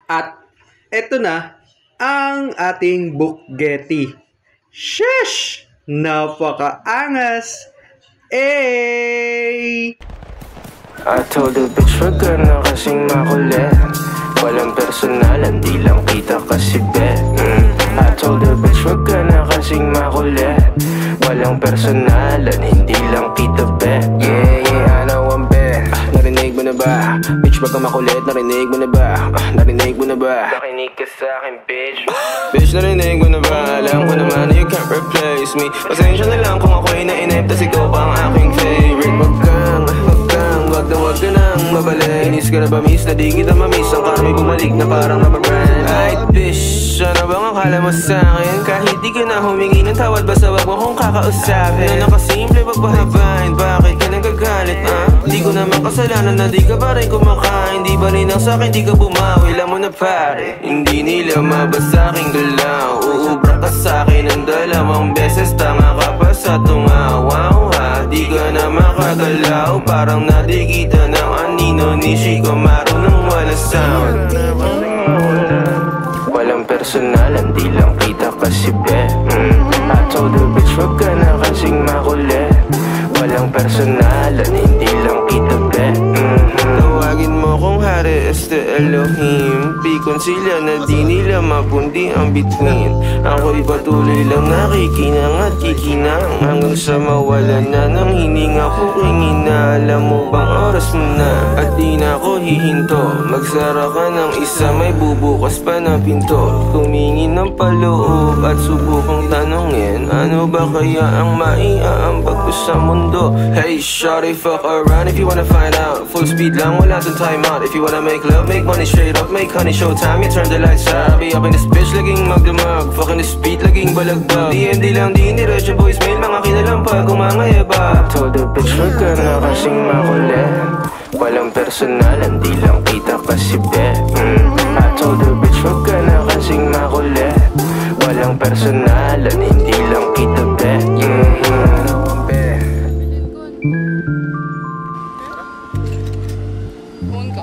At eto na ang ating Bukgeti. Sheesh! Napakaangas! Eh! I told the bitch wag ka na kasing makulit. Walang personalan, di lang kita kasi bet. I told the bitch wag ka na kasing makulit. Walang personalan, hindi lang kita bet. Yeah, I know I'm bet. Narinig mo na ba? Bitch wag ka makulit, narinig mo na ba? Narinig mo na ba? Nakinig ka sa akin bitch. Bitch narinig mo na ba? Alam ko naman na you can't replace me. Pasensya na lang kung ako'y nainip, tas ikaw pa ang aking favorite. Wag ka nang mabalik. Inis ka na ba miss? Na di kita mamiss. Ang karma'y bumalik na parang napabrand. Ay bitch, ano bang akala mo sa'kin? Kahit di ka na humingi ng tawad, basta wag mo kong kakausapin. Na nakasimple pagpahabain, bakit ka nagagalit Di ko naman kasalanan na di ka pa rin kumakain. Di ba rin ang sa'kin, di ka bumawi. Alam mo na pare, hindi nila mabasa aking galaw. Uubra ka sa'kin ng 2 beses. Tanga ka pa sa tungawaw ha. Di ka na makagalaw, parang nadigita ng anino ni Chico marunong wala sound. Walang personalan, di lang kita kasi bet. I told the bitch wag ka na kasing makulit. Walang personalan, hindi lang kita bet. Tawagin mo kung hari este Elohim. Pikon sila na di nila mapundi ang between. Ako'y patuloy lang nakikinang at kikinang hanggang sa mawalan na ng hininga ko kingina. Alam mo bang oras mo na at di na ako hihinto. Magsara ka ng isa, may bubukas pa na pinto. Tumingin ng paloob at subukang tanongin, ano ba kaya ang maiaambag ko sa mundo? Hey shawty, fuck around if you wanna find out. Full speed lang, wala dun time out. If you wanna make love, make money straight up. Make honey, showtime, you turn the lights out. Be up in this bitch, laging magdamag. Fucking this beat, laging balagbag. DMD lang, di iniretso voicemail. Mga kinalampag, kung mga yaba. Told the bitch, wag ka na kasing makulit. Walang personalan, di lang kita kasi bet. I told the bitch, wag ka na kasing makulit. Walang personalan, hindi lang kita bet. Kunin ka.